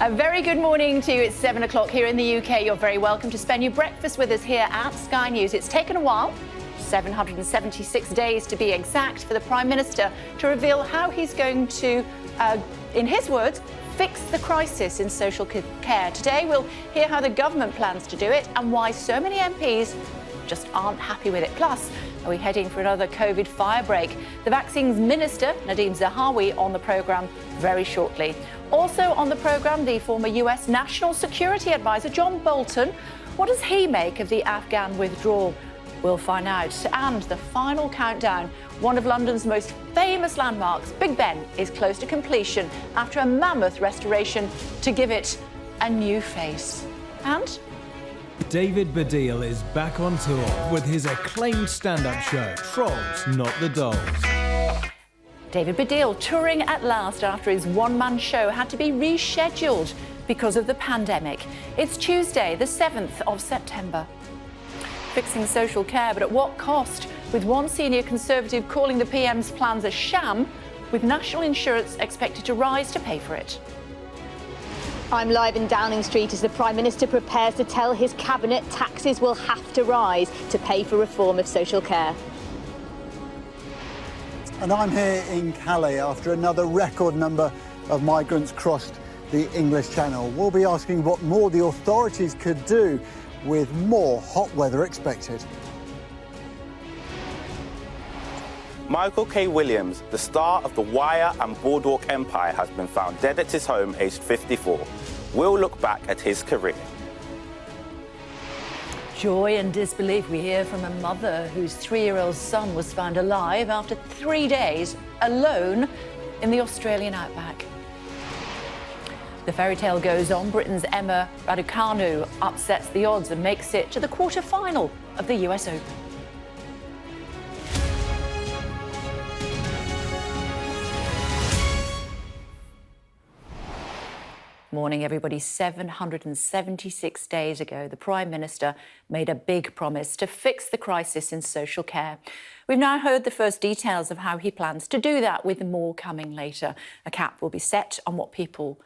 A very good morning to you. It's 7 o'clock here in the UK. You're very welcome to spend your breakfast with us here at Sky News. It's taken a while, 776 days to be exact, for the Prime Minister to reveal how he's going to, in his words, fix the crisis in social care. Today we'll hear how the government plans to do it and why so many MPs just aren't happy with it. Plus, are we heading for another COVID firebreak? The Vaccines Minister, Nadhim Zahawi, on the programme very shortly. Also on the programme, the former US National Security Advisor, John Bolton. What does he make of the Afghan withdrawal? We'll find out. And the final countdown. One of London's most famous landmarks, Big Ben, is close to completion after a mammoth restoration to give it a new face. And David Baddiel is back on tour with his acclaimed stand-up show, Trolls, Not the Dolls. David Baddiel touring at last after his one-man show had to be rescheduled because of the pandemic. It's Tuesday, the 7th of September. Fixing social care, but at what cost? With one senior Conservative calling the PM's plans a sham, with national insurance expected to rise to pay for it. I'm live in Downing Street as the Prime Minister prepares to tell his cabinet taxes will have to rise to pay for reform of social care. And I'm here in Calais after another record number of migrants crossed the English Channel. We'll be asking what more the authorities could do with more hot weather expected. Michael K. Williams, the star of The Wire and Boardwalk Empire, has been found dead at his home, aged 54. We'll look back at his career. Joy and disbelief we hear from a mother whose 3-year-old son was found alive after 3 days alone in the Australian outback. The fairy tale goes on. Britain's Emma Raducanu upsets the odds and makes it to the quarter-final of the US Open. Morning, everybody. 776 days ago, the Prime Minister made a big promise to fix the crisis in social care. We've now heard the first details of how he plans to do that, with more coming later. A cap will be set on what people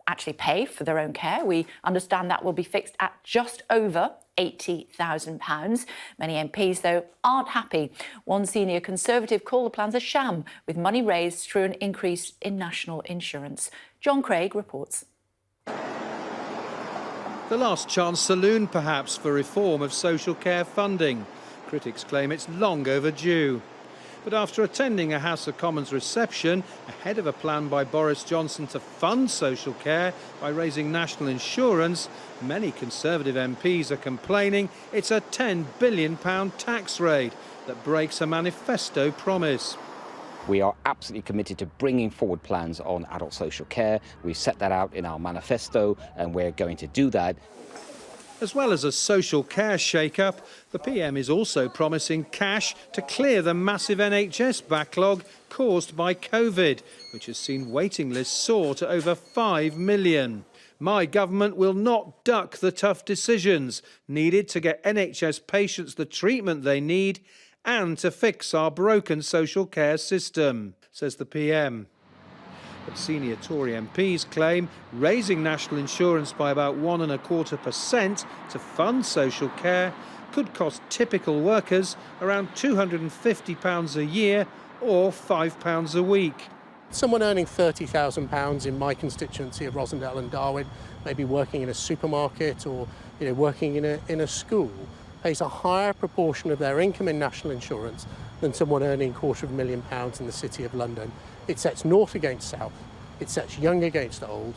actually pay for their own care. We understand that will be fixed at just over £80,000. Many MPs, though, aren't happy. One senior Conservative called the plans a sham, with money raised through an increase in national insurance. John Craig reports. The last chance saloon, perhaps, for reform of social care funding. Critics claim it's long overdue. But after attending a House of Commons reception ahead of a plan by Boris Johnson to fund social care by raising national insurance, many Conservative MPs are complaining it's a £10 billion tax raid that breaks a manifesto promise. We are absolutely committed to bringing forward plans on adult social care. We've set that out in our manifesto, and we're going to do that. As well as a social care shake-up, the PM is also promising cash to clear the massive NHS backlog caused by COVID, which has seen waiting lists soar to over 5 million. My government will not duck the tough decisions needed to get NHS patients the treatment they need and to fix our broken social care system, says the PM. But senior Tory MPs claim raising national insurance by about 1.25% to fund social care could cost typical workers around £250 a year or £5 a week. Someone earning £30,000 in my constituency of Rosendale and Darwin, maybe working in a supermarket or working in a school, pays a higher proportion of their income in national insurance than someone earning £250,000 in the City of London. It sets north against south. It sets young against old.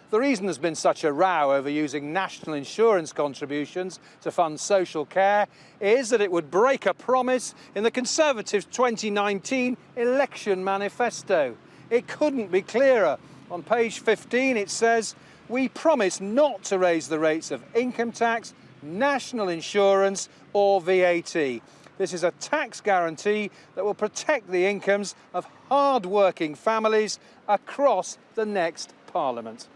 The reason there's been such a row over using national insurance contributions to fund social care is that it would break a promise in the Conservatives' 2019 election manifesto. It couldn't be clearer. On page 15 it says, "We promise not to raise the rates of income tax, national insurance or VAT. This is a tax guarantee that will protect the incomes of hard-working families across the next Parliament."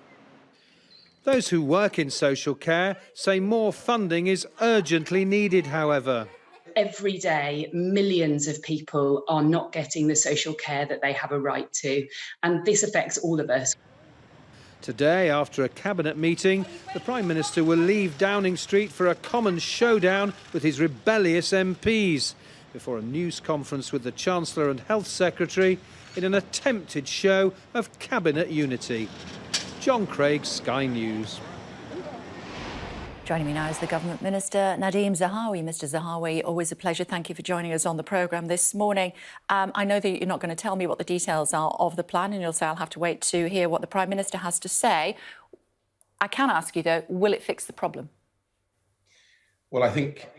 Those who work in social care say more funding is urgently needed, however. Every day, millions of people are not getting the social care that they have a right to, and this affects all of us. Today, after a cabinet meeting, the Prime Minister will leave Downing Street for a common showdown with his rebellious MPs before a news conference with the Chancellor and Health Secretary in an attempted show of cabinet unity. John Craig, Sky News. Joining me now is the Government Minister, Nadhim Zahawi. Mr Zahawi, always a pleasure. Thank you for joining us on the programme this morning. I know that you're not going to tell me what the details are of the plan, and you'll say I'll have to wait to hear what the Prime Minister has to say. I can ask you, though, will it fix the problem? Well, I think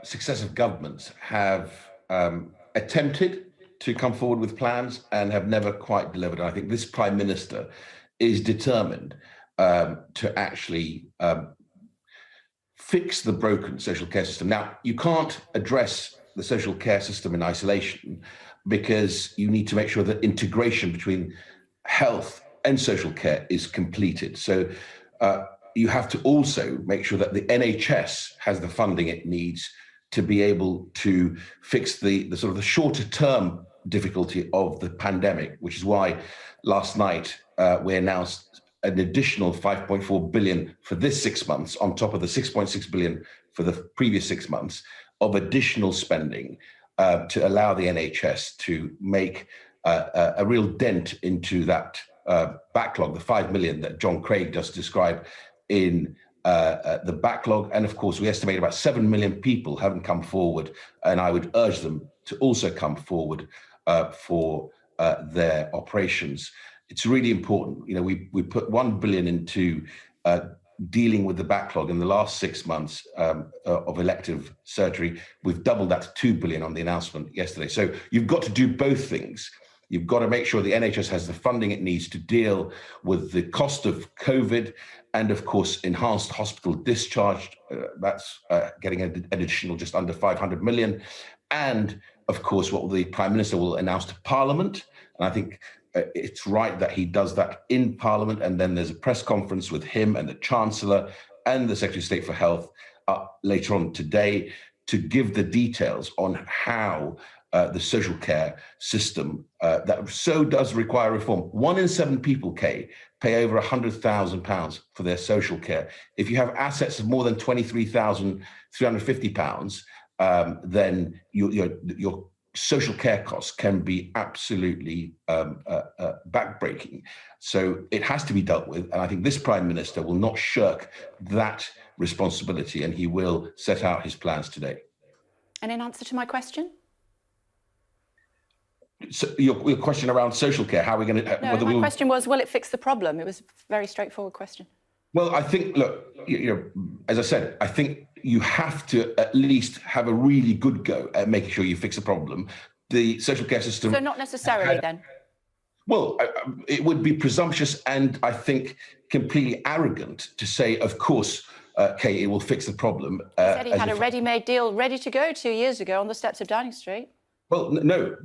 successive governments have attempted to come forward with plans and have never quite delivered. And I think this Prime Minister is determined to actually fix the broken social care system. Now, you can't address the social care system in isolation because you need to make sure that integration between health and social care is completed. So you have to also make sure that the NHS has the funding it needs to be able to fix the sort of the shorter term difficulty of the pandemic, which is why last night we announced an additional 5.4 billion for this 6 months on top of the 6.6 billion for the previous 6 months of additional spending to allow the NHS to make a real dent into that backlog, the 5 million that John Craig just described in the backlog. And of course, we estimate about 7 million people haven't come forward, and I would urge them to also come forward for their operations. It's really important. You know, we put 1 billion into dealing with the backlog in the last 6 months of elective surgery. We've doubled that to 2 billion on the announcement yesterday. So you've got to do both things. You've got to make sure the NHS has the funding it needs to deal with the cost of COVID and, of course, enhanced hospital discharge. That's getting an additional just under 500 million. And, of course, what the Prime Minister will announce to Parliament. And I think it's right that he does that in Parliament, and then there's a press conference with him and the Chancellor and the Secretary of State for Health later on today to give the details on how the social care system that so does require reform. 1 in 7 people, Kay, pay over £100,000 for their social care. If you have assets of more than £23,350, then your social care costs can be absolutely backbreaking. So it has to be dealt with. And I think this Prime Minister will not shirk that responsibility, and he will set out his plans today. And in answer to my question? So your question around social care, how are we going to... No, my question was, will it fix the problem? It was a very straightforward question. Well, I think, look, as I said, I think you have to at least have a really good go at making sure you fix the problem. The social care system... So not necessarily then? Well, it would be presumptuous and I think completely arrogant to say, of course, Kay, it will fix the problem. He said he had a ready-made deal ready to go 2 years ago on the steps of Downing Street. Well, no,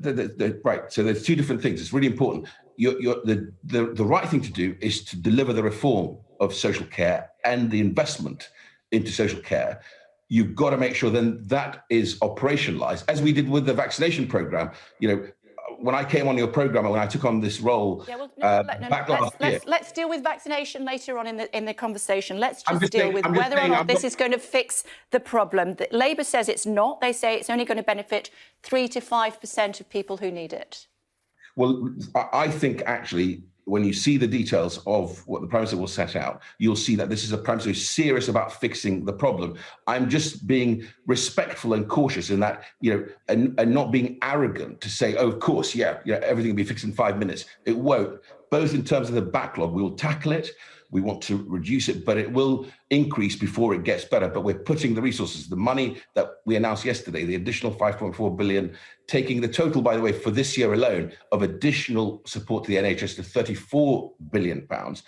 right. So there's two different things. It's really important. The right thing to do is to deliver the reform of social care and the investment into social care. You've got to make sure then that is operationalized, as we did with the vaccination program. You know, when I came on your program and when I took on this role, let's deal with vaccination later on in the conversation. Let's just deal with whether or not this is going to fix the problem. Labour says it's not. They say it's only going to benefit 3 to 5% of people who need it. Well, I think actually, when you see the details of what the Prime Minister will set out, you'll see that this is a Prime Minister who's serious about fixing the problem. I'm just being respectful and cautious in that, and not being arrogant to say, oh, of course, everything will be fixed in 5 minutes. It won't. Both in terms of the backlog, we will tackle it. We want to reduce it, but it will increase before it gets better. But we're putting the resources, the money that we announced yesterday, the additional 5.4 billion, taking the total, by the way, for this year alone of additional support to the NHS to 34 billion pounds,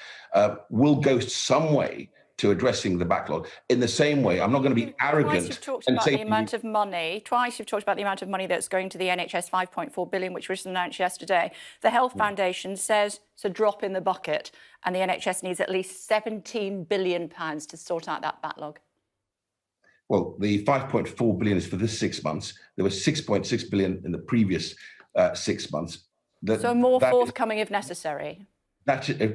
will go some way to addressing the backlog. In the same way, I'm not going to be arrogant. Twice you've talked about the amount of money. Twice you've talked about the amount of money that's going to the NHS, 5.4 billion, which was announced yesterday. The Health Foundation says it's a drop in the bucket, and the NHS needs at least 17 billion pounds to sort out that backlog. Well, the 5.4 billion is for this 6 months. There was 6.6 billion in the previous 6 months. So more forthcoming if necessary.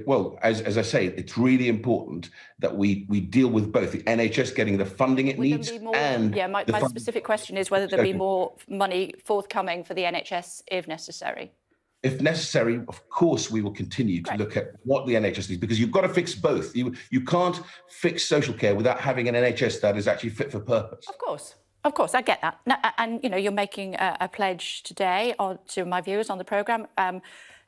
Well, as I say, it's really important that we deal with both the NHS getting the funding it needs and my specific question is whether there'll be more money forthcoming for the NHS if necessary. If necessary, of course, we will continue to look at what the NHS needs, because you've got to fix both. You can't fix social care without having an NHS that is actually fit for purpose. Of course, I get that. And you're making a pledge today to my viewers on the programme.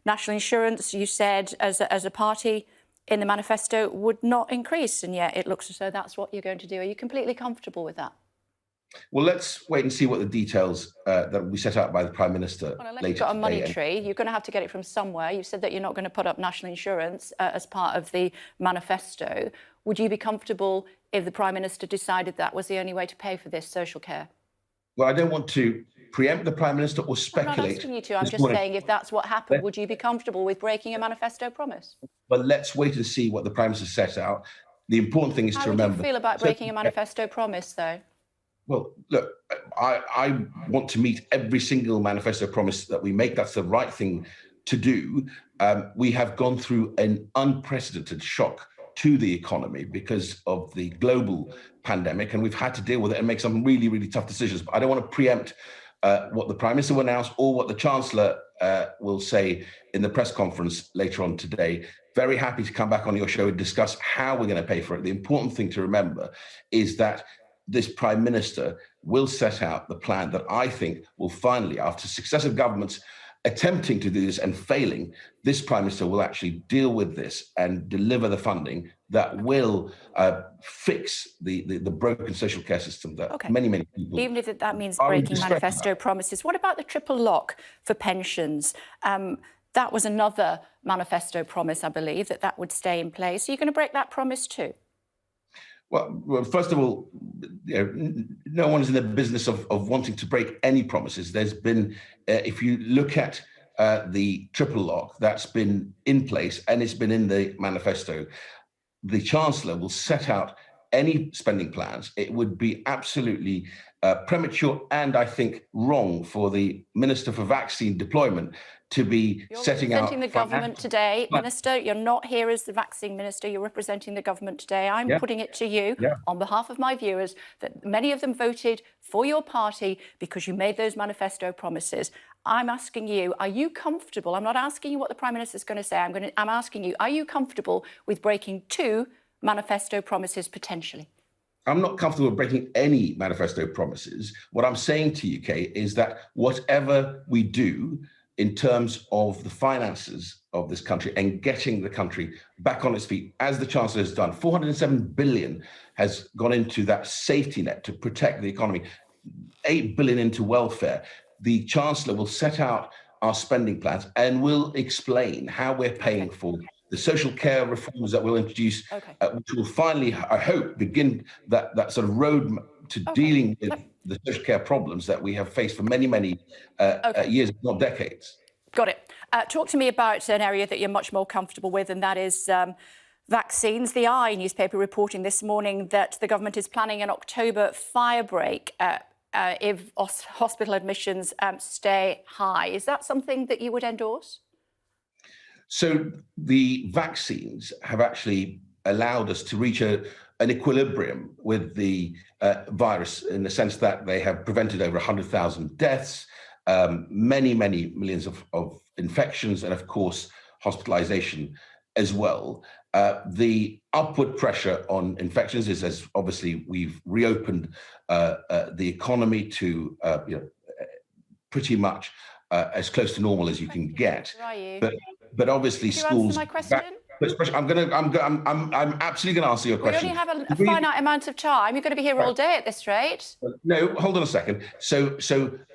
National insurance, you said, as a party in the manifesto, would not increase, and yet it looks as though that's what you're going to do. Are you completely comfortable with that? Well, let's wait and see what the details that will be set out by the Prime Minister later. You've got a money tree. You're going to have to get it from somewhere. You said that you're not going to put up national insurance as part of the manifesto. Would you be comfortable if the Prime Minister decided that was the only way to pay for this social care? Well, I don't want to preempt the Prime Minister or speculate. I'm not asking you to. I'm just saying, if that's what happened, would you be comfortable with breaking a manifesto promise? But let's wait and see what the Prime Minister sets out. The important thing is to remember. How would you feel about breaking a manifesto promise, though? Well, look, I want to meet every single manifesto promise that we make. That's the right thing to do. We have gone through an unprecedented shock to the economy because of the global pandemic, and we've had to deal with it and make some really, really tough decisions. But I don't want to preempt what the Prime Minister will announce or what the Chancellor will say in the press conference later on today. Very happy to come back on your show and discuss how we're going to pay for it. The important thing to remember is that this Prime Minister will set out the plan that I think will finally, after successive governments attempting to do this and failing, this Prime Minister will actually deal with this and deliver the funding that will fix the broken social care system that many people... Even if that means breaking manifesto promises. What about the triple lock for pensions? That was another manifesto promise, I believe, that would stay in place. Are you going to break that promise too? Well, first of all, no one is in the business of wanting to break any promises. There's been, if you look at the triple lock that's been in place and it's been in the manifesto, the Chancellor will set out any spending plans. It would be absolutely premature and I think wrong for the Minister for Vaccine Deployment to be setting out... You're representing the government today, Minister. You're not here as the vaccine minister. You're representing the government today. I'm putting it to you on behalf of my viewers that many of them voted for your party because you made those manifesto promises. I'm asking you, are you comfortable? I'm not asking you what the Prime Minister is going to say. I'm asking you, are you comfortable with breaking 2 manifesto promises potentially? I'm not comfortable with breaking any manifesto promises. What I'm saying to you, Kay, is that whatever we do in terms of the finances of this country and getting the country back on its feet, as the Chancellor has done, 407 billion has gone into that safety net to protect the economy, 8 billion into welfare. The Chancellor will set out our spending plans and will explain how we're paying for the social care reforms that we'll introduce, which will finally, I hope, begin that sort of road to dealing with the social care problems that we have faced for many, many years, if not decades. Got it. Talk to me about an area that you're much more comfortable with, and that is vaccines. The Eye newspaper reporting this morning that the government is planning an October firebreak if hospital admissions stay high. Is that something that you would endorse? So the vaccines have actually allowed us to reach an equilibrium with the virus in the sense that they have prevented over 100,000 deaths, many, many millions of infections, and of course, hospitalization as well. The upward pressure on infections is, as obviously we've reopened the economy to pretty much as close to normal as you can get. But obviously schools. Answer my question? I'm absolutely going to answer your question. We only have a finite amount of time. You're going to be here all day at this rate. No, hold on a second. So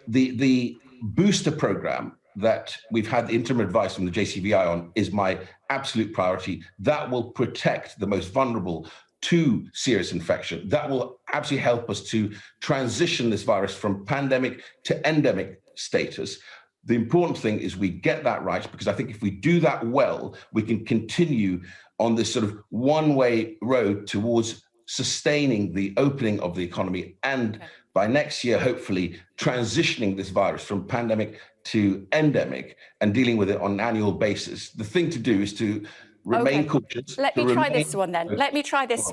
the booster program that we've had the interim advice from the JCVI on is my absolute priority. That will protect the most vulnerable to serious infection. That will absolutely help us to transition this virus from pandemic to endemic status. The important thing is we get that right, because I think if we do that well, we can continue on this sort of one-way road towards sustaining the opening of the economy and by next year, hopefully transitioning this virus from pandemic to endemic and dealing with it on an annual basis. The thing to do is to remain cautious. Let me try this one then. Let me try this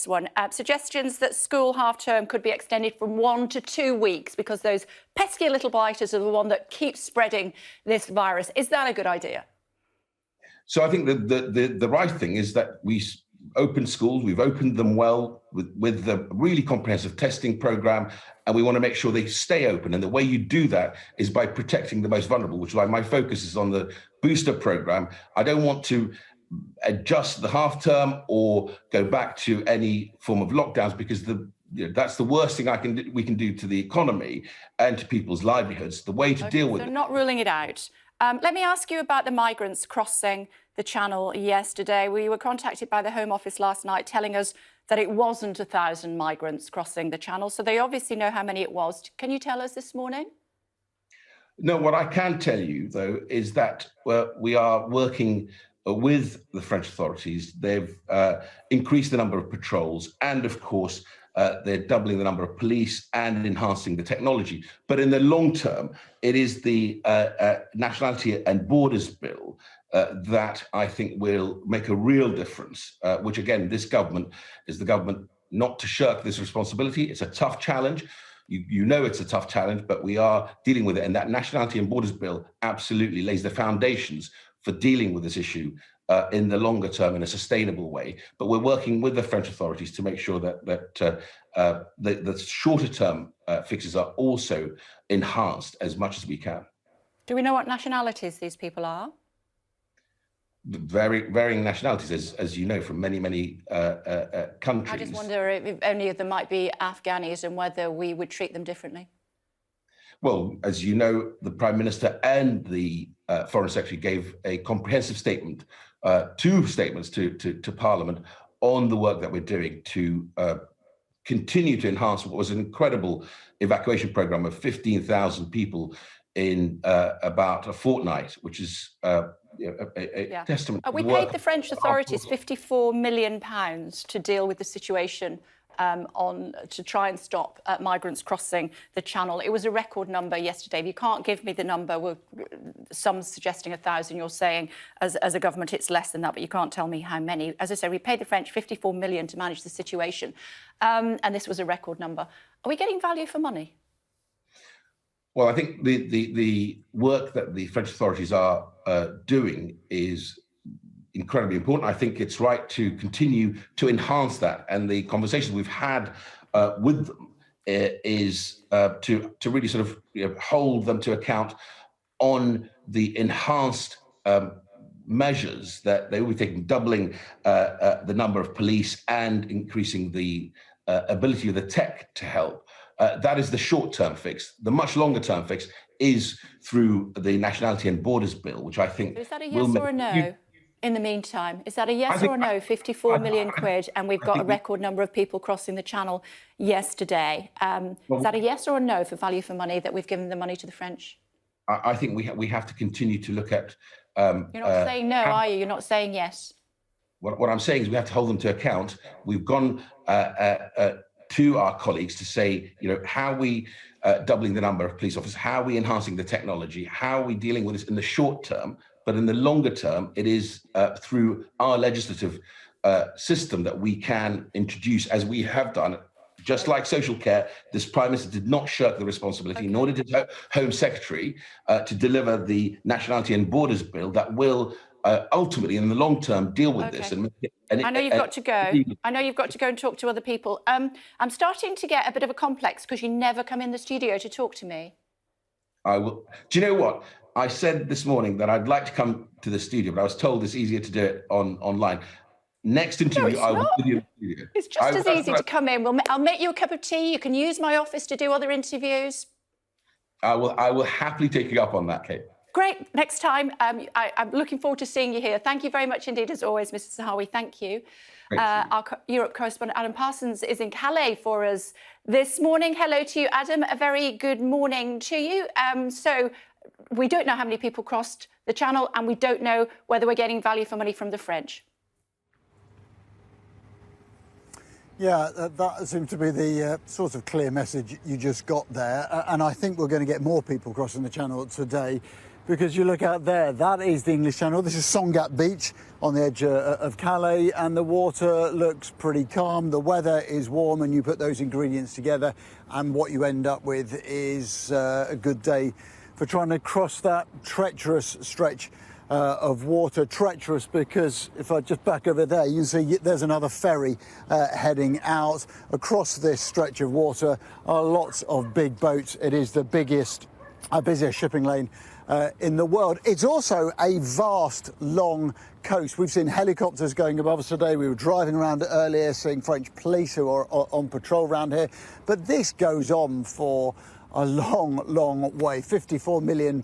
one. Suggestions that school half-term could be extended from 1 to 2 weeks because those pesky little biters are the one that keeps spreading this virus. Is that a good idea? So I think that the right thing is that we open schools. We've opened them well with the really comprehensive testing program, and we want to make sure they stay open. And the way you do that is by protecting the most vulnerable, which is why my focus is on the booster program. I don't want to adjust the half term or go back to any form of lockdowns because that's the worst thing we can do to the economy and to people's livelihoods. The way to deal with it. Not ruling it out. Let me ask you about the migrants crossing the Channel yesterday. We were contacted by the Home Office last night telling us that it wasn't 1,000 migrants crossing the Channel, so they obviously know how many it was. Can you tell us this morning? No, what I can tell you, though, is that we are working with the French authorities. They've increased the number of patrols and, of course, they're doubling the number of police and enhancing the technology. But in the long term, it is the Nationality and Borders Bill that I think will make a real difference, which, again, this government is the government not to shirk this responsibility. It's a tough challenge. You know it's a tough challenge, but we are dealing with it. And that Nationality and Borders Bill absolutely lays the foundations for dealing with this issue in the longer term in a sustainable way. But we're working with the French authorities to make sure that the shorter term fixes are also enhanced as much as we can. Do we know what nationalities these people are? Varying nationalities, as you know, from many countries. I just wonder if any of them might be Afghanis and whether we would treat them differently. Well, as you know, the Prime Minister and the Foreign Secretary gave a comprehensive statement, 2 statements to Parliament on the work that we're doing to continue to enhance what was an incredible evacuation programme of 15,000 people in about a fortnight, which is a testament. We paid the French authorities £54 million to deal with the situation to try and stop migrants crossing the Channel. It was a record number yesterday. If you can't give me the number, some suggesting 1,000, you're saying as a government it's less than that, but you can't tell me how many. As I said, we paid the French £54 million to manage the situation, and this was a record number. Are we getting value for money? Well, I think the work that the French authorities are doing is incredibly important. I think it's right to continue to enhance that, and the conversations we've had with them is to really sort of hold them to account on the enhanced measures that they will be taking, doubling the number of police and increasing the ability of the tech to help. That is the short-term fix. The much longer-term fix is through the Nationality and Borders Bill, which I think is that a yes or a no? In the meantime, is that a yes or a no? 54 million quid, and we've got a record number of people crossing the Channel yesterday. Is that a yes or a no for value for money that we've given the money to the French? I think we have to continue to look at. You're not saying no, are you? You're not saying yes. What I'm saying is we have to hold them to account. We've gone to our colleagues to say, how are we doubling the number of police officers? How are we enhancing the technology? How are we dealing with this in the short term? But in the longer term, it is through our legislative system that we can introduce, as we have done, just like social care. This Prime Minister did not shirk the responsibility, nor did his Home Secretary, to deliver the Nationality and Borders Bill that will ultimately, in the long term, deal with this. I know you've got to go. I know you've got to go and talk to other people. I'm starting to get a bit of a complex because you never come in the studio to talk to me. I will. Do you know what? I said this morning that I'd like to come to the studio, but I was told it's easier to do it online. Next interview, I will do the studio. It's just as easy to come in. I'll make you a cup of tea. You can use my office to do other interviews. I will happily take you up on that, Kate. Great. Next time. I'm looking forward to seeing you here. Thank you very much indeed, as always, Mr. Zahawi. Thank you. Our Europe correspondent, Adam Parsons, is in Calais for us this morning. Hello to you, Adam. A very good morning to you. So we don't know how many people crossed the Channel, and we don't know whether we're getting value for money from the French. Yeah, that seemed to be the sort of clear message you just got there. And I think we're going to get more people crossing the channel today, because you look out there, that is the English Channel. This is Songat Beach on the edge of Calais, and the water looks pretty calm. The weather is warm, and you put those ingredients together, and what you end up with is a good day for trying to cross that treacherous stretch of water. Treacherous because if I just back over there, you see there's another ferry heading out. Across this stretch of water are lots of big boats. It is the busiest shipping lane in the world. It's also a vast, long coast. We've seen helicopters going above us today. We were driving around earlier, seeing French police who are on patrol around here. But this goes on for a long, long way. £54 million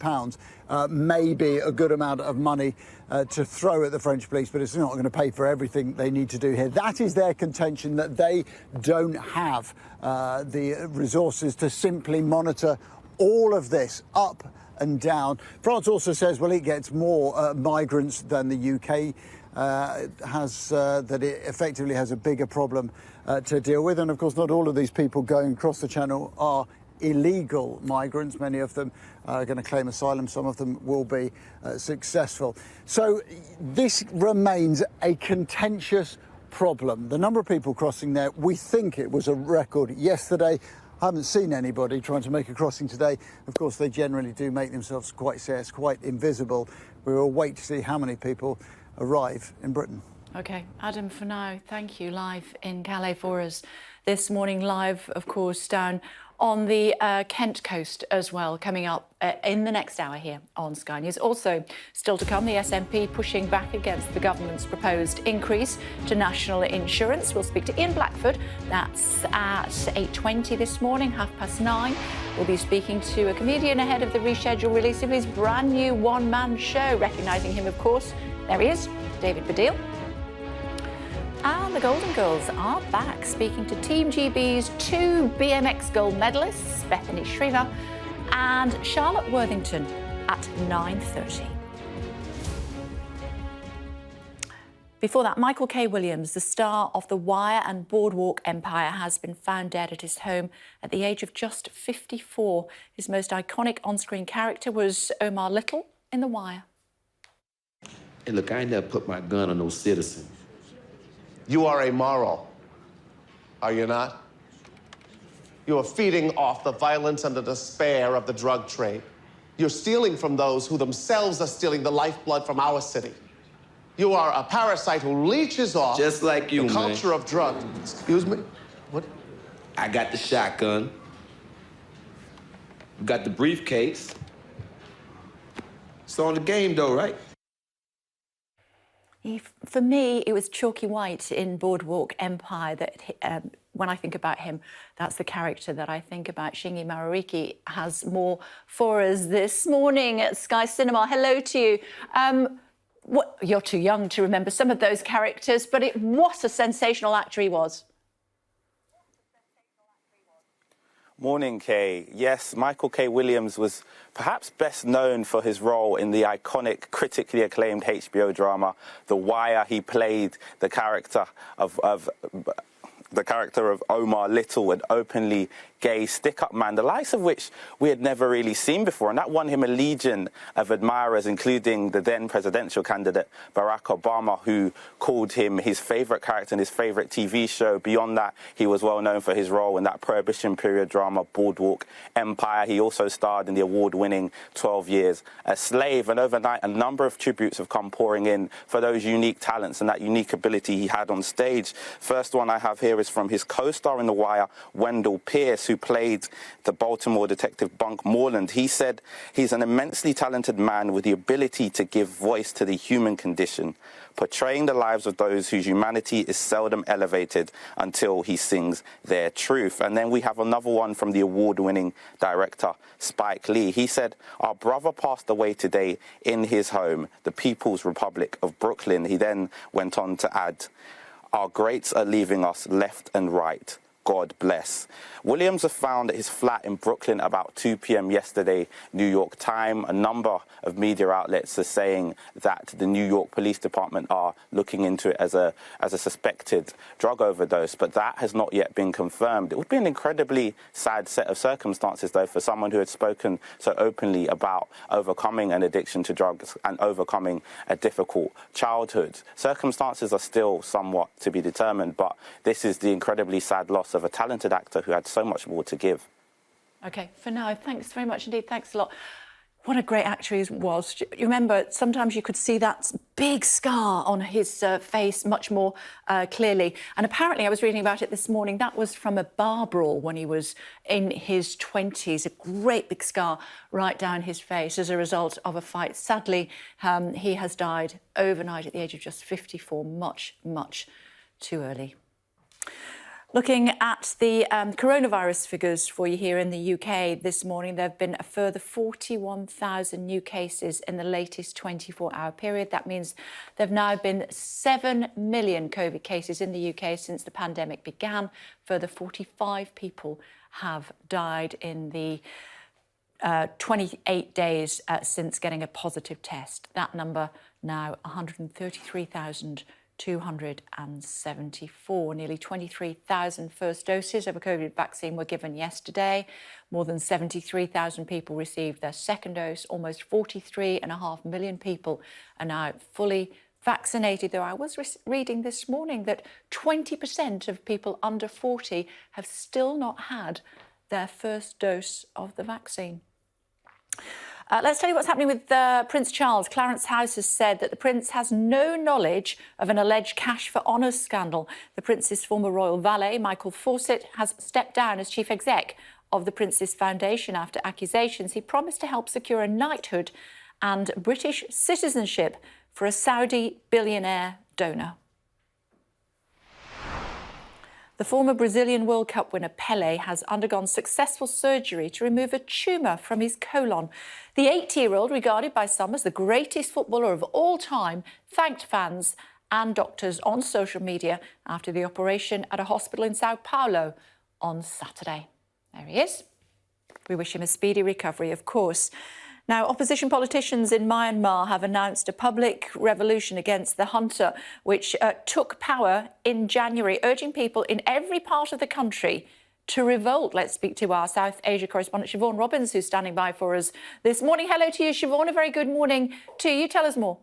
may be a good amount of money to throw at the French police, but it's not going to pay for everything they need to do here. That is their contention, that they don't have the resources to simply monitor all of this up and down. France also says, well, it gets more migrants than the UK has, that it effectively has a bigger problem to deal with. And of course, not all of these people going across the channel are illegal migrants. Many of them are going to claim asylum. Some of them will be successful. So this remains a contentious problem. The number of people crossing there, we think it was a record yesterday. I haven't seen anybody trying to make a crossing today. Of course, they generally do make themselves quite scarce, quite invisible. We will wait to see how many people arrive in Britain. OK, Adam, for now, thank you. Live in Calais for us this morning. Live, of course, down on the Kent coast as well, coming up in the next hour here on Sky News. Also, still to come, the SNP pushing back against the government's proposed increase to national insurance. We'll speak to Ian Blackford. That's at 8:20 this morning, 9:30. We'll be speaking to a comedian ahead of the rescheduled release of his brand new one-man show. Recognising him, of course, there he is, David Baddiel. And the Golden Girls are back, speaking to Team GB's 2 BMX gold medalists, Bethany Shriver and Charlotte Worthington, at 9:30. Before that, Michael K. Williams, the star of The Wire and Boardwalk Empire, has been found dead at his home at the age of just 54. His most iconic on-screen character was Omar Little in The Wire. Hey, look, I ain't never put my gun on no citizen. You are amoral, are you not? You are feeding off the violence and the despair of the drug trade. You're stealing from those who themselves are stealing the lifeblood from our city. You are a parasite who leeches off just like you, the culture of drugs. Excuse me? What? I got the shotgun. You got the briefcase. It's on the game, though, right? For me, it was Chalky White in Boardwalk Empire that, when I think about him, that's the character that I think about. Shingi Maruriki has more for us this morning at Sky Cinema. Hello to you. You're too young to remember some of those characters, but what a sensational actor he was. Morning, Kay. Yes, Michael K. Williams was perhaps best known for his role in the iconic, critically acclaimed HBO drama The Wire. He played the character of Omar Little, an openly gay stick-up man, the likes of which we had never really seen before. And that won him a legion of admirers, including the then presidential candidate Barack Obama, who called him his favourite character in his favourite TV show. Beyond that, he was well known for his role in that Prohibition period drama Boardwalk Empire. He also starred in the award-winning 12 Years a Slave. And overnight, a number of tributes have come pouring in for those unique talents and that unique ability he had on stage. First one I have here is from his co-star in The Wire, Wendell Pierce, who played the Baltimore detective Bunk Moreland. He said he's an immensely talented man with the ability to give voice to the human condition, portraying the lives of those whose humanity is seldom elevated until he sings their truth. And then we have another one from the award-winning director Spike Lee. He said, "Our brother passed away today in his home, the People's Republic of Brooklyn." He then went on to add, "Our greats are leaving us left and right, God bless. Williams was found at his flat in Brooklyn about 2 p.m. yesterday, New York time. A number of media outlets are saying that the New York Police Department are looking into it as a suspected drug overdose, but that has not yet been confirmed. It would be an incredibly sad set of circumstances, though, for someone who had spoken so openly about overcoming an addiction to drugs and overcoming a difficult childhood. Circumstances are still somewhat to be determined, but this is the incredibly sad loss of a talented actor who had so much more to give. OK, for now, thanks very much indeed. Thanks a lot. What a great actor he was. You remember, sometimes you could see that big scar on his face much more clearly. And apparently, I was reading about it this morning, that was from a bar brawl when he was in his 20s, a great big scar right down his face as a result of a fight. Sadly, he has died overnight at the age of just 54, much, much too early. Looking at the coronavirus figures for you here in the UK this morning, there have been a further 41,000 new cases in the latest 24-hour period. That means there have now been 7 million COVID cases in the UK since the pandemic began. Further 45 people have died in the 28 days since getting a positive test. That number now 133,274. Nearly 23,000 first doses of a COVID vaccine were given yesterday. More than 73,000 people received their second dose. Almost 43.5 million people are now fully vaccinated, though I was reading this morning that 20% of people under 40 have still not had their first dose of the vaccine. Let's tell you what's happening with Prince Charles. Clarence House has said that the Prince has no knowledge of an alleged cash for honours scandal. The Prince's former royal valet, Michael Fawcett, has stepped down as chief exec of the Prince's Foundation after accusations. He promised to help secure a knighthood and British citizenship for a Saudi billionaire donor. The former Brazilian World Cup winner Pelé has undergone successful surgery to remove a tumour from his colon. The 80-year-old, regarded by some as the greatest footballer of all time, thanked fans and doctors on social media after the operation at a hospital in Sao Paulo on Saturday. There he is. We wish him a speedy recovery, of course. Now, opposition politicians in Myanmar have announced a public revolution against the junta, which took power in January, urging people in every part of the country to revolt. Let's speak to our South Asia correspondent, Siobhan Robbins, who's standing by for us this morning. Hello to you, Siobhan. A very good morning to you. Tell us more.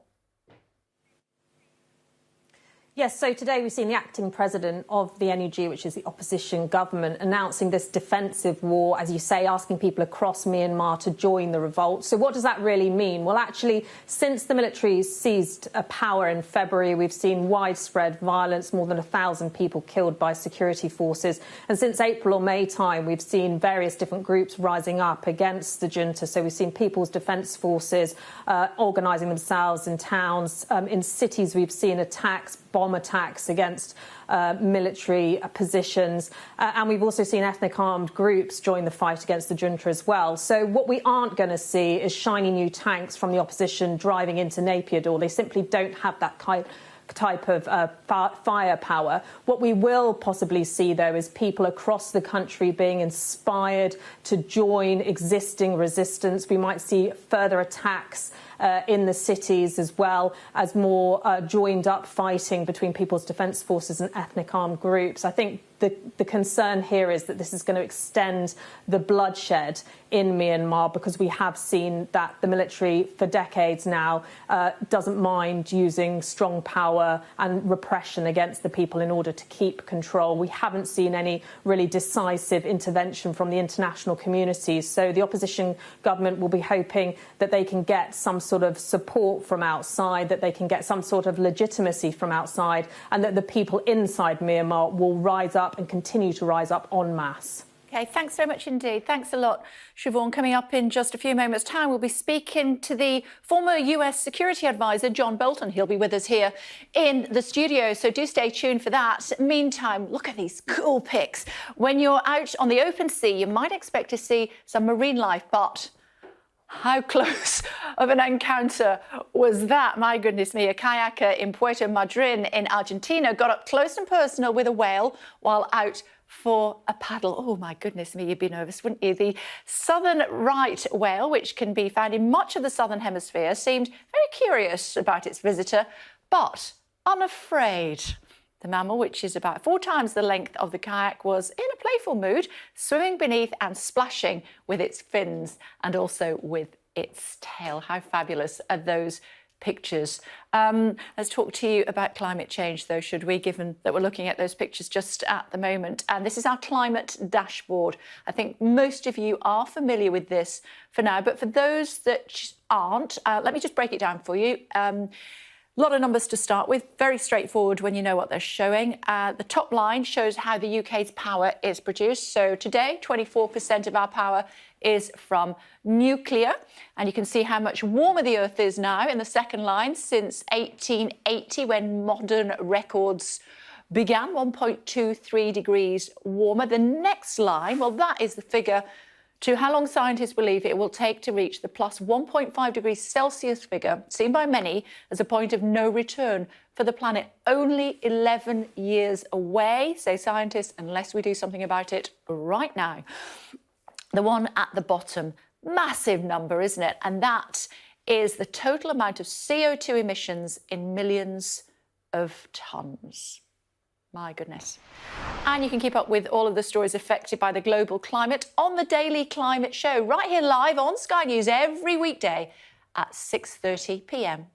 Yes, so today we've seen the acting president of the NUG, which is the opposition government, announcing this defensive war, as you say, asking people across Myanmar to join the revolt. So what does that really mean? Well, actually, since the military seized power in February, we've seen widespread violence, more than 1,000 people killed by security forces. And since April or May time, we've seen various different groups rising up against the junta. So we've seen People's Defence Forces organising themselves in towns. In cities, we've seen attacks, bomb attacks against military positions. And we've also seen ethnic armed groups join the fight against the junta as well. So what we aren't going to see is shiny new tanks from the opposition driving into Naypyidaw. They simply don't have that type of firepower. What we will possibly see, though, is people across the country being inspired to join existing resistance. We might see further attacks in the cities, as well as more joined up fighting between People's Defence Forces and ethnic armed groups. I think the concern here is that this is going to extend the bloodshed in Myanmar, because we have seen that the military for decades now doesn't mind using strong power and repression against the people in order to keep control. We haven't seen any really decisive intervention from the international community. So the opposition government will be hoping that they can get some sort of support from outside, that they can get some sort of legitimacy from outside, and that the people inside Myanmar will rise up and continue to rise up en masse. OK, thanks very much indeed. Thanks a lot, Siobhan. Coming up in just a few moments' time, we'll be speaking to the former US security advisor, John Bolton. He'll be with us here in the studio, so do stay tuned for that. Meantime, look at these cool pics. When you're out on the open sea, you might expect to see some marine life, but how close of an encounter was that? My goodness me, a kayaker in Puerto Madryn in Argentina got up close and personal with a whale while out for a paddle. Oh my goodness me, you'd be nervous, wouldn't you? The southern right whale, which can be found in much of the southern hemisphere, seemed very curious about its visitor, but unafraid. The mammal, which is about 4 times the length of the kayak, was in a playful mood, swimming beneath and splashing with its fins and also with its tail. How fabulous are those pictures? Let's talk to you about climate change, though, should we, given that we're looking at those pictures just at the moment. And this is our climate dashboard. I think most of you are familiar with this for now, but for those that aren't, let me just break it down for you. A lot of numbers to start with, very straightforward when you know what they're showing. The top line shows how the UK's power is produced. So today, 24% of our power is from nuclear. And you can see how much warmer the Earth is now in the second line since 1880, when modern records began, 1.23 degrees warmer. The next line, well, that is the figure to how long scientists believe it will take to reach the plus 1.5 degrees Celsius figure, seen by many as a point of no return for the planet. Only 11 years away, say scientists, unless we do something about it right now. The one at the bottom, massive number, isn't it? And that is the total amount of CO2 emissions in millions of tonnes. My goodness. And you can keep up with all of the stories affected by the global climate on the Daily Climate Show, right here live on Sky News every weekday at 6:30 p.m.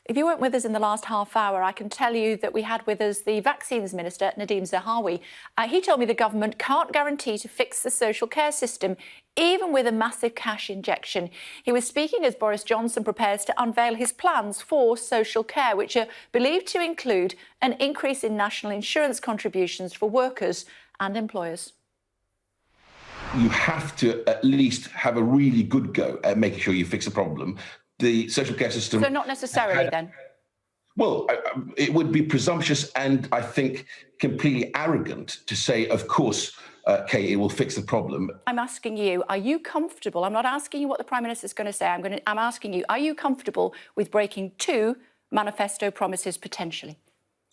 If you weren't with us in the last half hour, I can tell you that we had with us the Vaccines Minister, Nadhim Zahawi. He told me the government can't guarantee to fix the social care system, even with a massive cash injection. He was speaking as Boris Johnson prepares to unveil his plans for social care, which are believed to include an increase in national insurance contributions for workers and employers. You have to at least have a really good go at making sure you fix the problem. The social care system... So not necessarily then? Well, it would be presumptuous and I think completely arrogant to say, of course, Kay, it will fix the problem. I'm asking you, are you comfortable? I'm not asking you what the Prime Minister is going to say. I'm asking you, are you comfortable with breaking 2 manifesto promises potentially?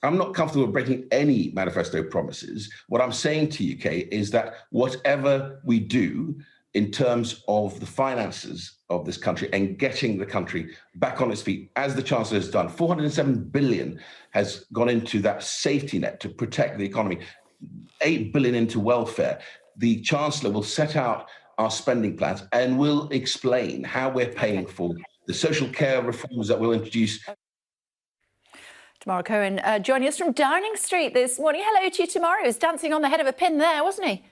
I'm not comfortable with breaking any manifesto promises. What I'm saying to you, Kay, is that whatever we do in terms of the finances of this country and getting the country back on its feet, as the Chancellor has done, 407 billion has gone into that safety net to protect the economy, 8 billion into welfare. The Chancellor will set out our spending plans and will explain how we're paying for the social care reforms that we'll introduce. Tamara Cohen joining us from Downing Street this morning. Hello to you, Tamara. He was dancing on the head of a pin there, wasn't he?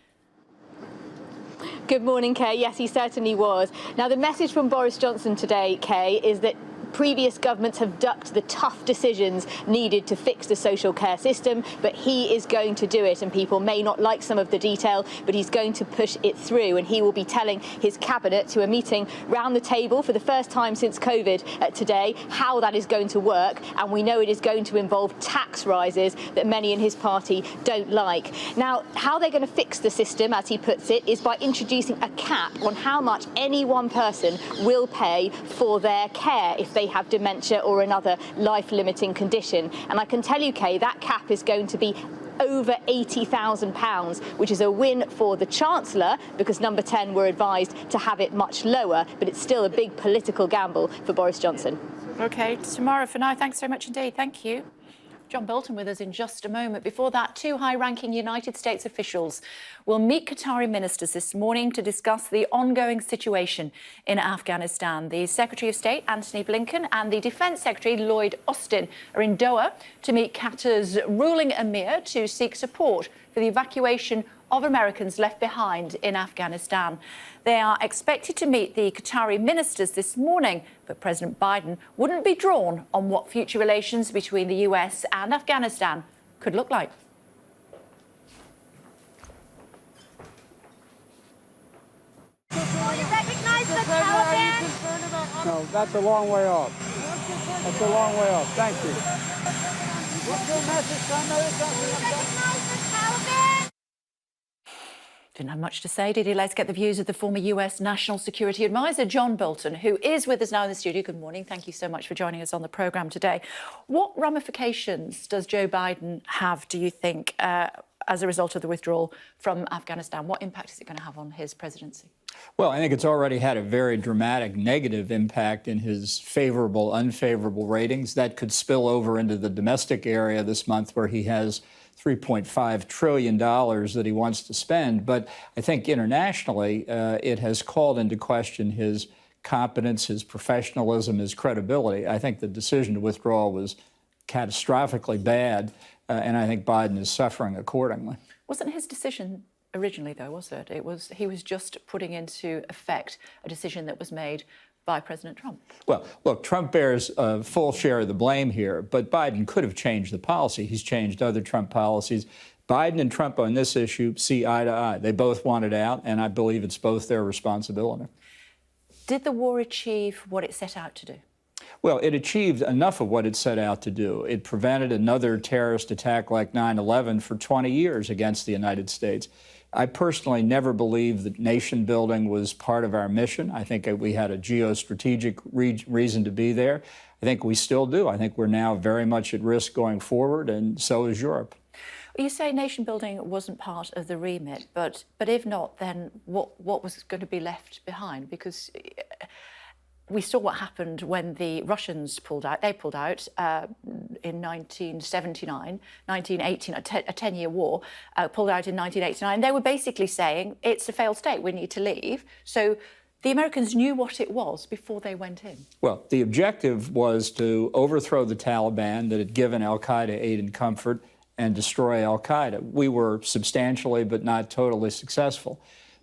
Good morning, Kay. Yes, he certainly was. Now, the message from Boris Johnson today, Kay, is that previous governments have ducked the tough decisions needed to fix the social care system, but he is going to do it, and people may not like some of the detail, but he's going to push it through, and he will be telling his cabinet, to a meeting round the table for the first time since COVID today, how that is going to work. And we know it is going to involve tax rises that many in his party don't like. Now, how they're going to fix the system, as he puts it, is by introducing a cap on how much any one person will pay for their care if they have dementia or another life-limiting condition. And I can tell you, Kay, that cap is going to be over £80,000, which is a win for the Chancellor, because Number 10 were advised to have it much lower, but it's still a big political gamble for Boris Johnson. OK, Tamara, for now, thanks very much indeed. Thank you. John Bolton with us in just a moment. Before that, 2 high-ranking United States officials will meet Qatari ministers this morning to discuss the ongoing situation in Afghanistan. The Secretary of State, Antony Blinken, and the Defence Secretary, Lloyd Austin, are in Doha to meet Qatar's ruling emir to seek support for the evacuation of Americans left behind in Afghanistan. They are expected to meet the Qatari ministers this morning, but President Biden wouldn't be drawn on what future relations between the US and Afghanistan could look like. Will you recognize the Taliban? No, that's a long way off. That's a long way off. Thank you. What's your message to America? Will you recognize the Taliban? Didn't have much to say, did he? Let's get the views of the former US National Security Advisor, John Bolton, who is with us now in the studio. Good morning. Thank you so much for joining us on the programme today. What ramifications does Joe Biden have, do you think, as a result of the withdrawal from Afghanistan? What impact is it going to have on his presidency? Well, I think it's already had a very dramatic negative impact in his favorable, unfavorable ratings. That could spill over into the domestic area this month, where he has $3.5 trillion that he wants to spend. But I think internationally, it has called into question his competence, his professionalism, his credibility. I think the decision to withdraw was catastrophically bad, and I think Biden is suffering accordingly. Wasn't his decision originally, though, was it? He was just putting into effect a decision that was made by President Trump. Well, look, Trump bears a full share of the blame here, but Biden could have changed the policy. He's changed other Trump policies. Biden and Trump on this issue see eye to eye. They both want it out, and I believe it's both their responsibility. Did the war achieve what it set out to do? Well, it achieved enough of what it set out to do. It prevented another terrorist attack like 9/11 for 20 years against the United States. I personally never believed that nation building was part of our mission. I think we had a geostrategic reason to be there. I think we still do. I think we're now very much at risk going forward, and so is Europe. You say nation building wasn't part of the remit, but if not, then what was going to be left behind? Because we saw what happened when the Russians pulled out. They pulled out in 1979, 1989, a 10-year war, pulled out in 1989. They were basically saying, it's a failed state, we need to leave. So the Americans knew what it was before they went in. Well, the objective was to overthrow the Taliban that had given al-Qaeda aid and comfort and destroy al-Qaeda. We were substantially but not totally successful.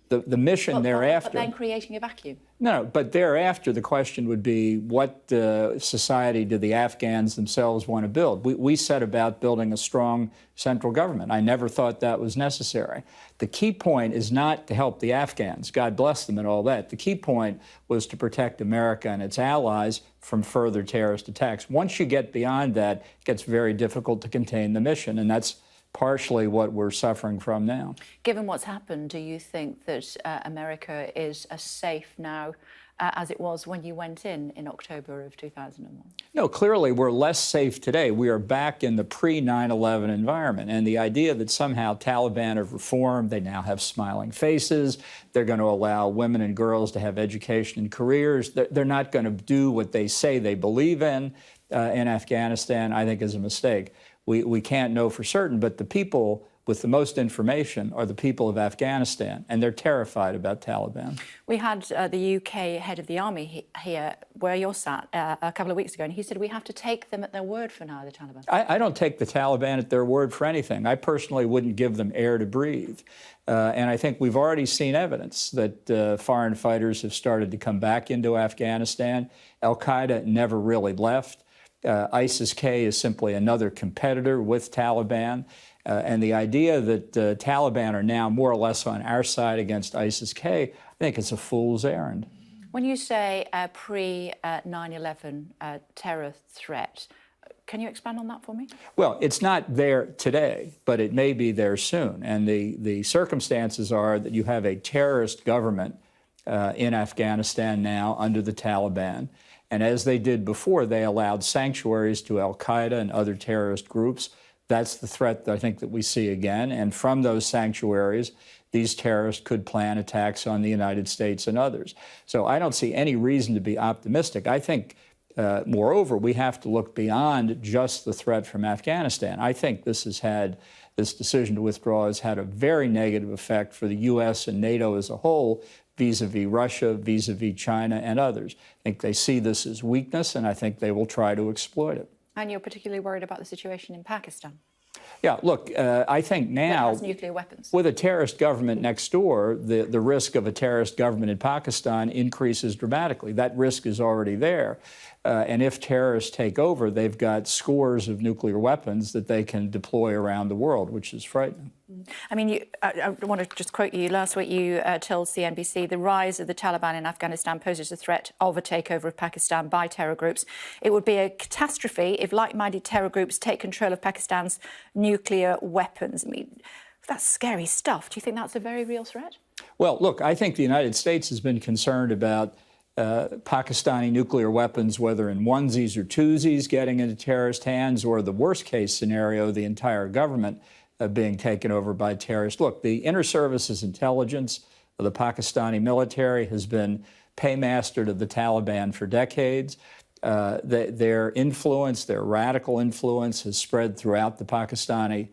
The mission thereafter... But then creating a vacuum. No, but thereafter the question would be, what society do the Afghans themselves want to build? We set about building a strong central government. I never thought that was necessary. The key point is not to help the Afghans, God bless them and all that. The key point was to protect America and its allies from further terrorist attacks. Once you get beyond that, it gets very difficult to contain the mission, and that's partially what we're suffering from now. Given what's happened, do you think that America is as safe now as it was when you went in October of 2001? No, clearly we're less safe today. We are back in the pre-9/11 environment. And the idea that somehow Taliban have reformed, they now have smiling faces, they're going to allow women and girls to have education and careers, they're not going to do what they say they believe in Afghanistan, I think is a mistake. We can't know for certain, but the people with the most information are the people of Afghanistan, and they're terrified about Taliban. We had the UK head of the army here, where you're sat, a couple of weeks ago, and he said we have to take them at their word for now, the Taliban. I don't take the Taliban at their word for anything. I personally wouldn't give them air to breathe. And I think we've already seen evidence that foreign fighters have started to come back into Afghanistan. Al-Qaeda never really left. ISIS-K is simply another competitor with Taliban. And the idea that Taliban are now more or less on our side against ISIS-K, I think it's a fool's errand. When you say pre-9/11 terror threat, can you expand on that for me? Well, it's not there today, but it may be there soon. And the circumstances are that you have a terrorist government in Afghanistan now under the Taliban. And as they did before, they allowed sanctuaries to al-Qaeda and other terrorist groups. That's the threat that I think that we see again. And from those sanctuaries, these terrorists could plan attacks on the United States and others. So I don't see any reason to be optimistic. I think, moreover, we have to look beyond just the threat from Afghanistan. I think this decision to withdraw has had a very negative effect for the U.S. and NATO as a whole, vis-a-vis Russia, vis-a-vis China and others. I think they see this as weakness, and I think they will try to exploit it. And you're particularly worried about the situation in Pakistan? Yeah, look, I think now, that has nuclear weapons. With a terrorist government next door, the risk of a terrorist government in Pakistan increases dramatically. That risk is already there. And if terrorists take over, they've got scores of nuclear weapons that they can deploy around the world, which is frightening. I mean, I want to just quote you. Last week you told CNBC the rise of the Taliban in Afghanistan poses a threat of a takeover of Pakistan by terror groups. It would be a catastrophe if like-minded terror groups take control of Pakistan's nuclear weapons. I mean, That's scary stuff. Do you think that's a very real threat? Well, look, I think the United States has been concerned about Pakistani nuclear weapons, whether in onesies or twosies, getting into terrorist hands, or the worst-case scenario, the entire government being taken over by terrorists. Look, the inter-services intelligence of the Pakistani military has been paymaster to the Taliban for decades. Their influence, their radical influence, has spread throughout the Pakistani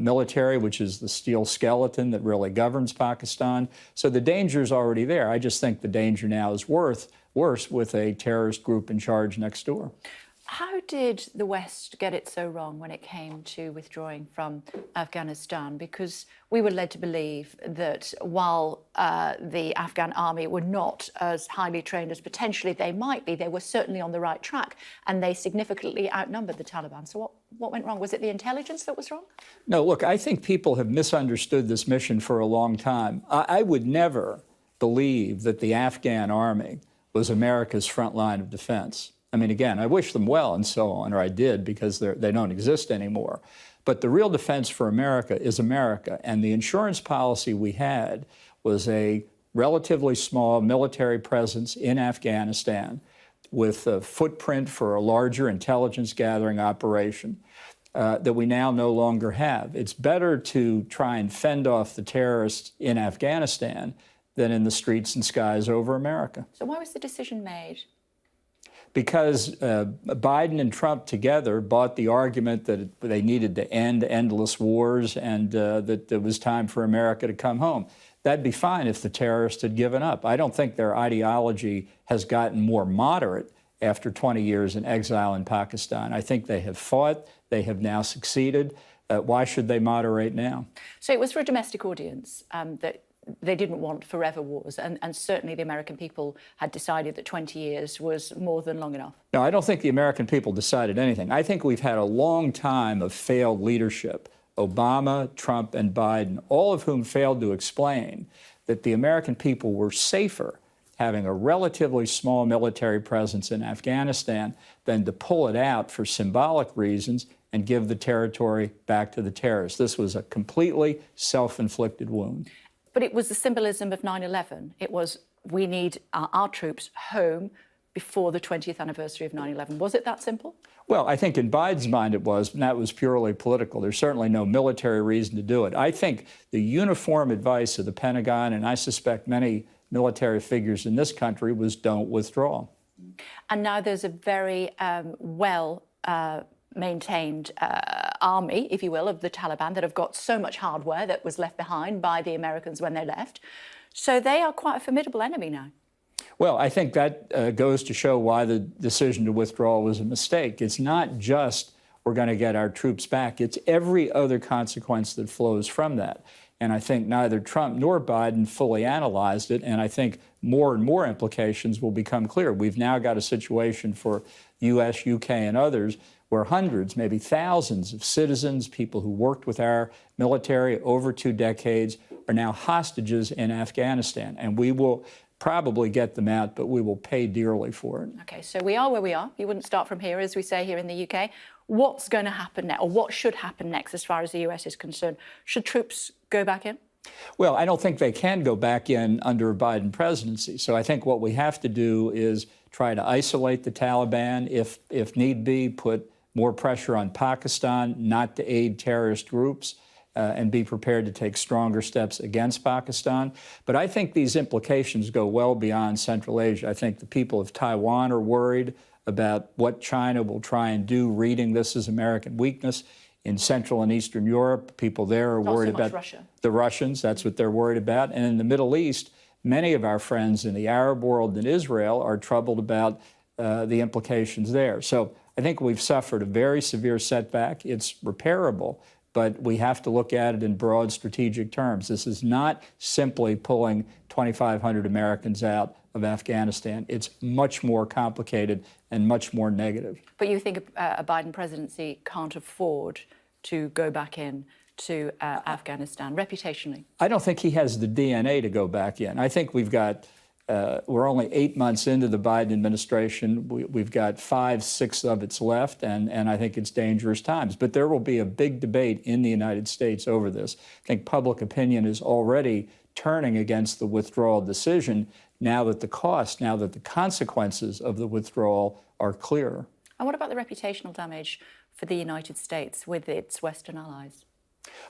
military, which is the steel skeleton that really governs Pakistan. So the danger is already there. I just think the danger now is worse with a terrorist group in charge next door. How did the West get it so wrong when it came to withdrawing from Afghanistan? Because we were led to believe that while the Afghan army were not as highly trained as potentially they might be, they were certainly on the right track, and they significantly outnumbered the Taliban. So what went wrong? Was it the intelligence that was wrong? No, look, I think people have misunderstood this mission for a long time. I would never believe that the Afghan army was America's front line of defense. I mean, again, I wish them well and so on, or I did, because they don't exist anymore. But the real defense for America is America. And the insurance policy we had was a relatively small military presence in Afghanistan with a footprint for a larger intelligence gathering operation that we now no longer have. It's better to try and fend off the terrorists in Afghanistan than in the streets and skies over America. So why was the decision made? Because Biden and Trump together bought the argument that they needed to end endless wars and that it was time for America to come home. That'd be fine if the terrorists had given up. I don't think their ideology has gotten more moderate after 20 years in exile in Pakistan. I think they have fought. They have now succeeded. Why should they moderate now? So it was for a domestic audience that they didn't want forever wars, and certainly the American people had decided that 20 years was more than long enough. No, I don't think the American people decided anything. I think we've had a long time of failed leadership. Obama, Trump, and Biden, all of whom failed to explain that the American people were safer having a relatively small military presence in Afghanistan than to pull it out for symbolic reasons and give the territory back to the terrorists. This was a completely self-inflicted wound. But it was the symbolism of 9/11. It was, we need our troops home before the 20th anniversary of 9/11. Was it that simple? Well, I think in Biden's mind it was, and that was purely political. There's certainly no military reason to do it. I think the uniform advice of the Pentagon, and I suspect many military figures in this country, was don't withdraw. And now there's a very maintained army, if you will, of the Taliban that have got so much hardware that was left behind by the Americans when they left. So they are quite a formidable enemy now. Well, I think that goes to show why the decision to withdraw was a mistake. It's not just we're going to get our troops back. It's every other consequence that flows from that. And I think neither Trump nor Biden fully analyzed it, and I think more and more implications will become clear. We've now got a situation for U.S., U.K., and others where hundreds, maybe thousands of citizens, people who worked with our military over 2 decades, are now hostages in Afghanistan. And we will probably get them out, but we will pay dearly for it. OK, so we are where we are. You wouldn't start from here, as we say here in the UK. What's going to happen next, or what should happen next as far as the US is concerned? Should troops go back in? Well, I don't think they can go back in under a Biden presidency. So I think what we have to do is try to isolate the Taliban, if need be, put more pressure on Pakistan not to aid terrorist groups, and be prepared to take stronger steps against Pakistan. But I think these implications go well beyond Central Asia. I think the people of Taiwan are worried about what China will try and do, reading this as American weakness. In Central and Eastern Europe, people there are worried about the Russians. That's what they're worried about. And in the Middle East, many of our friends in the Arab world and Israel are troubled about the implications there. So I think we've suffered a very severe setback. It's repairable, but we have to look at it in broad strategic terms. This is not simply pulling 2,500 Americans out of Afghanistan. It's much more complicated and much more negative. But you think a Biden presidency can't afford to go back in to Afghanistan, reputationally? I don't think he has the DNA to go back in. I think we've got We're only 8 months into the Biden administration. We've got 5, 6 of it left, and I think it's dangerous times. But there will be a big debate in the United States over this. I think public opinion is already turning against the withdrawal decision now that the consequences of the withdrawal are clear. And what about the reputational damage for the United States with its Western allies?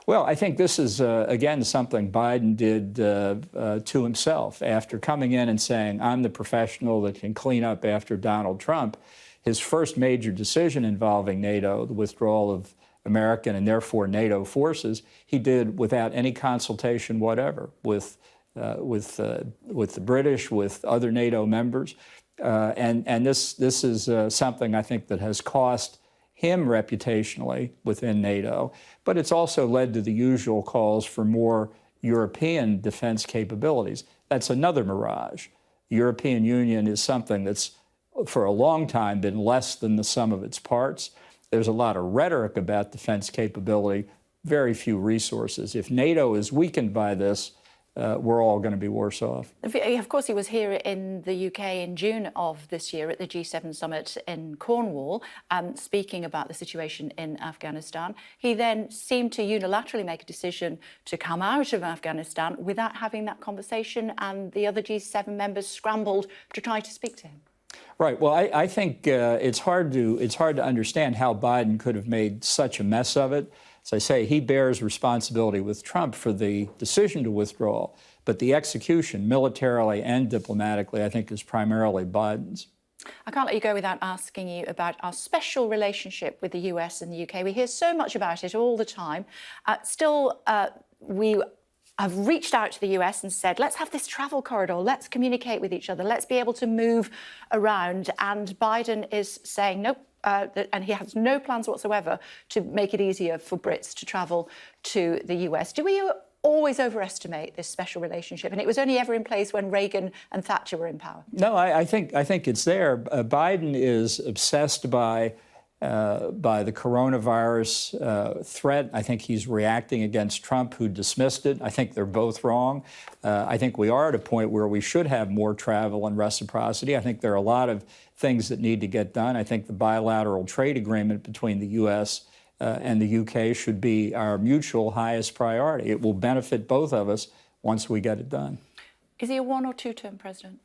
Well, I think this is, again, something Biden did to himself. After coming in and saying, I'm the professional that can clean up after Donald Trump, his first major decision involving NATO, the withdrawal of American and therefore NATO forces, he did without any consultation whatever with the British, with other NATO members. And this is something I think that has cost him reputationally within NATO, but it's also led to the usual calls for more European defense capabilities. That's another mirage. The European Union is something that's for a long time been less than the sum of its parts. There's a lot of rhetoric about defense capability, very few resources. If NATO is weakened by this, we're all going to be worse off. Of course, he was here in the UK in June of this year at the G7 summit in Cornwall, speaking about the situation in Afghanistan. He then seemed to unilaterally make a decision to come out of Afghanistan without having that conversation, and the other G7 members scrambled to try to speak to him. Right. Well, I think it's hard to understand how Biden could have made such a mess of it. As I say, he bears responsibility with Trump for the decision to withdraw, but the execution, militarily and diplomatically, I think is primarily Biden's. I can't let you go without asking you about our special relationship with the US and the UK. We hear so much about it all the time. We have reached out to the US and said, let's have this travel corridor, let's communicate with each other, let's be able to move around. And Biden is saying, nope. And he has no plans whatsoever to make it easier for Brits to travel to the US. Do we always overestimate this special relationship? And it was only ever in place when Reagan and Thatcher were in power. No, I think it's there. Biden is obsessed by the coronavirus threat. I think he's reacting against Trump, who dismissed it. I think they're both wrong. I think we are at a point where we should have more travel and reciprocity. I think there are a lot of things that need to get done. I think the bilateral trade agreement between the U.S. And the UK should be our mutual highest priority. It will benefit both of us once we get it done. Is he a 1- or 2-term president?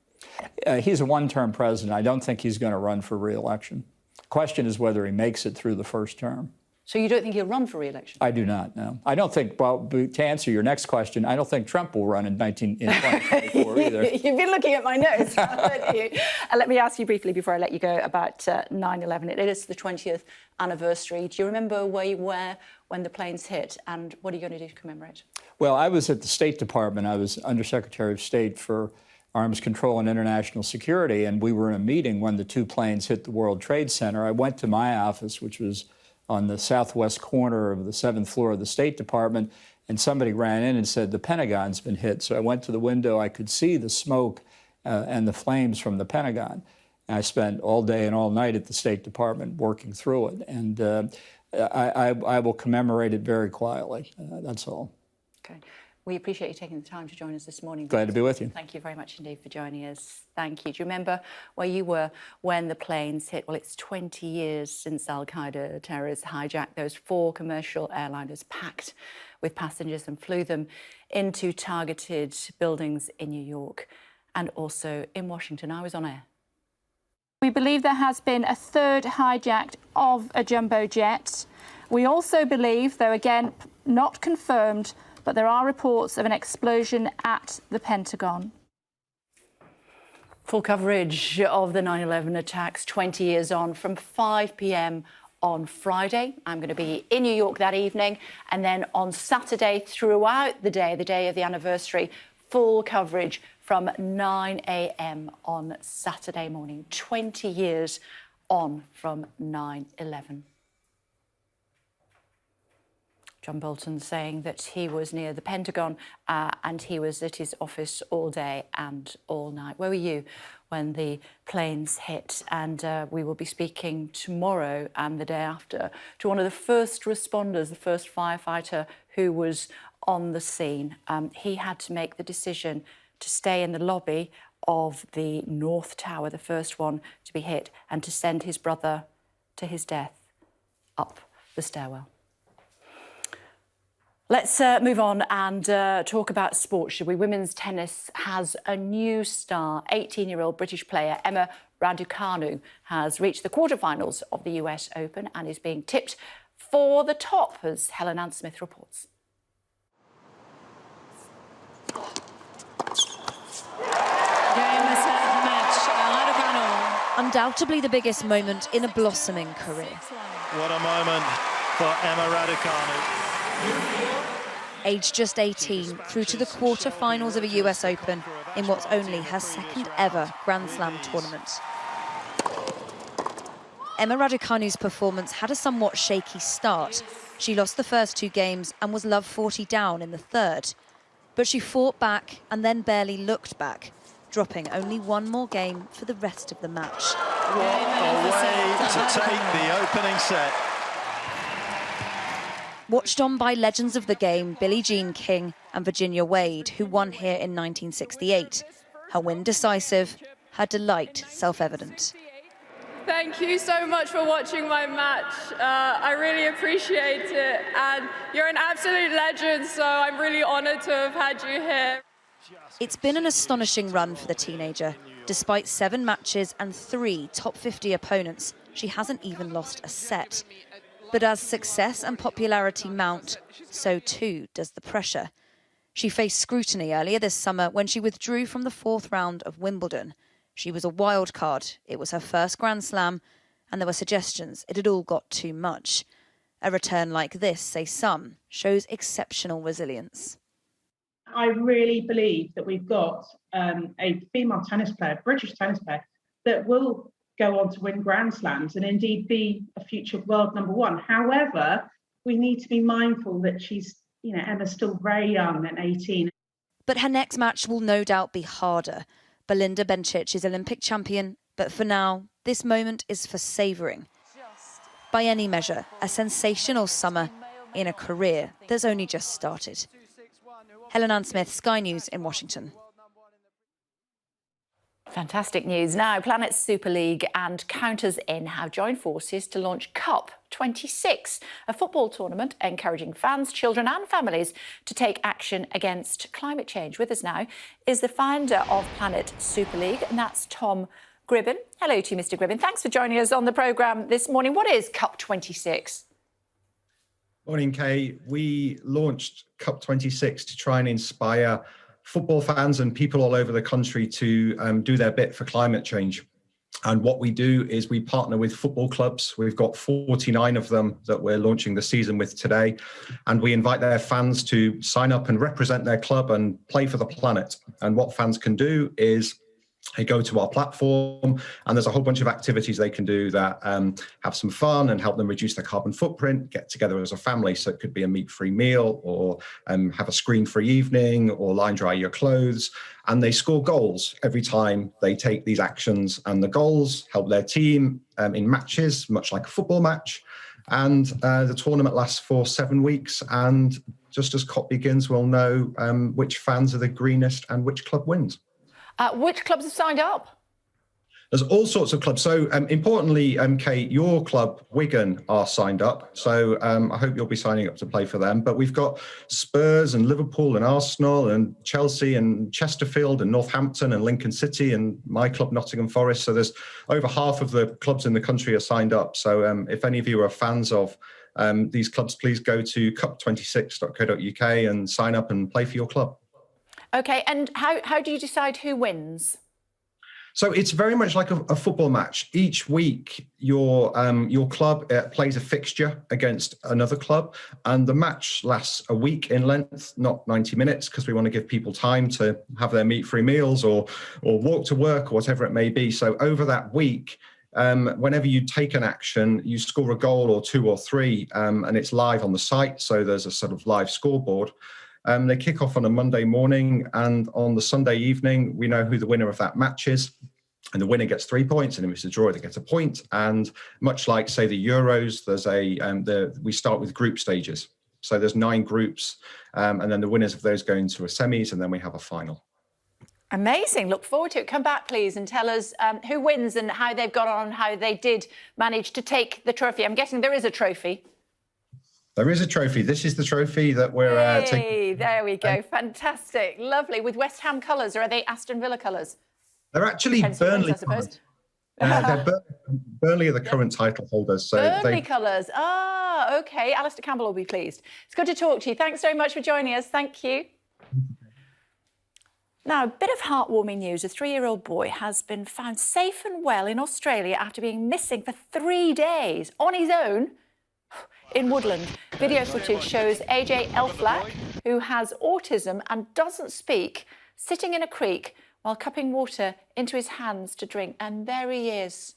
He's a 1-term president. I don't think he's going to run for re-election. The question is whether he makes it through the first term. So you don't think he'll run for re-election? I do not, no. I don't think, well, to answer your next question, I don't think Trump will run in 2024 either. You've been looking at my notes, haven't you? Let me ask you briefly before I let you go about 9/11. It is the 20th anniversary. Do you remember where you were when the planes hit, and what are you going to do to commemorate? Well, I was at the State Department. I was Undersecretary of State for Arms Control and International Security, and we were in a meeting when the 2 planes hit the World Trade Center. I went to my office, which was on the southwest corner of the 7th floor of the State Department, and somebody ran in and said, the Pentagon's been hit. So I went to the window. I could see the smoke and the flames from the Pentagon. And I spent all day and all night at the State Department working through it. And I will commemorate it very quietly. That's all. Okay. We appreciate you taking the time to join us this morning. Glad to be with you. Thank you very much indeed for joining us. Thank you. Do you remember where you were when the planes hit? Well, it's 20 years since al-Qaeda terrorists hijacked those 4 commercial airliners packed with passengers and flew them into targeted buildings in New York and also in Washington. I was on air. We believe there has been a 3rd hijack of a jumbo jet. We also believe, though again not confirmed, but there are reports of an explosion at the Pentagon. Full coverage of the 9/11 attacks 20 years on from 5 p.m. on Friday. I'm going to be in New York that evening, and then on Saturday throughout the day of the anniversary, full coverage from 9 a.m. on Saturday morning. 20 years on from 9/11. John Bolton saying that he was near the Pentagon and he was at his office all day and all night. Where were you when the planes hit? And we will be speaking tomorrow and the day after to one of the first responders, the first firefighter who was on the scene. He had to make the decision to stay in the lobby of the North Tower, the first one to be hit, and to send his brother to his death up the stairwell. Let's move on and talk about sport, should we? Women's tennis has a new star. 18-year-old British player Emma Raducanu has reached the quarterfinals of the US Open and is being tipped for the top, as Helen Ann Smith reports. Undoubtedly the biggest moment in a blossoming career. What a moment for Emma Raducanu. Aged just 18, through to the quarter-finals of a US Open in what's only her second ever Grand Slam tournament. Emma Raducanu's performance had a somewhat shaky start. She lost the first 2 games and was love 40 down in the third. But she fought back and then barely looked back, dropping only 1 more game for the rest of the match. What a way to take the opening set. Watched on by legends of the game, Billie Jean King and Virginia Wade, who won here in 1968. Her win decisive, her delight self-evident. Thank you so much for watching my match. I really appreciate it, and you're an absolute legend, so I'm really honoured to have had you here. It's been an astonishing run for the teenager. Despite 7 matches and 3 top 50 opponents, she hasn't even lost a set. But as success and popularity mount, so too does the pressure. She faced scrutiny earlier this summer when she withdrew from the 4th round of Wimbledon. She was a wild card, it was her first Grand Slam, and there were suggestions it had all got too much. A return like this, say some, shows exceptional resilience. I really believe that we've got a female tennis player, British tennis player, that will go on to win Grand Slams and indeed be a future world number 1. However, we need to be mindful that she's, Emma's still very young at 18. But her next match will no doubt be harder. Belinda Bencic is Olympic champion, but for now, this moment is for savouring. By any measure, a sensational summer in a career that's only just started. Helen Ann Smith, Sky News in Washington. Fantastic news. Now, Planet Super League and Counters In have joined forces to launch Cup 26, a football tournament encouraging fans, children and families to take action against climate change. With us now is the founder of Planet Super League, and that's Tom Gribben. Hello to you, Mr. Gribben. Thanks for joining us on the programme this morning. What is Cup 26? Morning, Kay. We launched Cup 26 to try and inspire football fans and people all over the country to do their bit for climate change. And what we do is we partner with football clubs. We've got 49 of them that we're launching the season with today. And we invite their fans to sign up and represent their club and play for the planet. And what fans can do is they go to our platform and there's a whole bunch of activities they can do that have some fun and help them reduce their carbon footprint, get together as a family. So it could be a meat-free meal or have a screen-free evening or line dry your clothes. And they score goals every time they take these actions, and the goals help their team in matches, much like a football match. And the tournament lasts for 7 weeks. And just as COP begins, we'll know which fans are the greenest and which club wins. Which clubs have signed up? There's all sorts of clubs. So importantly, Kate, your club, Wigan, are signed up. So I hope you'll be signing up to play for them. But we've got Spurs and Liverpool and Arsenal and Chelsea and Chesterfield and Northampton and Lincoln City and my club, Nottingham Forest. So there's over half of the clubs in the country are signed up. So if any of you are fans of these clubs, please go to cup26.co.uk and sign up and play for your club. OK, and how do you decide who wins? So it's very much like a football match. Each week, your club plays a fixture against another club, and the match lasts a week in length, not 90 minutes, because we want to give people time to have their meat-free meals or walk to work or whatever it may be. So over that week, whenever you take an action, you score a goal or 2 or 3, and it's live on the site. So there's a sort of live scoreboard. They kick off on a Monday morning, and on the Sunday evening, we know who the winner of that match is. And the winner gets 3 points, and if it's a draw, they get a point. And much like, say, the Euros, there's we start with group stages. So there's 9 groups, and then the winners of those go into a semis, and then we have a final. Amazing. Look forward to it. Come back, please, and tell us who wins and how they've got on, how they did manage to take the trophy. I'm guessing there is a trophy. There is a trophy. This is the trophy that we're taking. There we go. Fantastic. Lovely. With West Ham colours, or are they Aston Villa colours? They're actually Burnley colours. Burnley are the current title holders. So Burnley colours. Ah, OK. Alistair Campbell will be pleased. It's good to talk to you. Thanks so much for joining us. Thank you. Now, a bit of heartwarming news. A 3-year-old boy has been found safe and well in Australia after being missing for 3 days on his own in woodland. Video footage shows AJ Elflack, who has autism and doesn't speak, sitting in a creek while cupping water into his hands to drink. And there he is.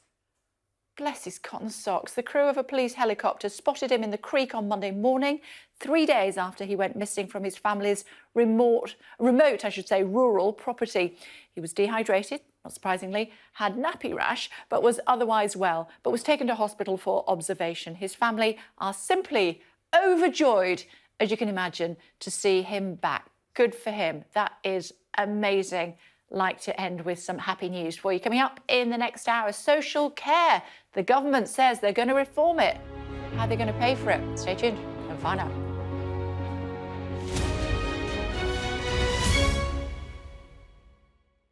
Bless his cotton socks. The crew of a police helicopter spotted him in the creek on Monday morning, 3 days after he went missing from his family's remote, rural property. He was dehydrated, not surprisingly, had nappy rash, but was otherwise well, but was taken to hospital for observation. His family are simply overjoyed, as you can imagine, to see him back. Good for him. That is amazing. Like to end with some happy news for you. Coming up in the next hour, social care. The government says they're going to reform it. How are they going to pay for it? Stay tuned and find out.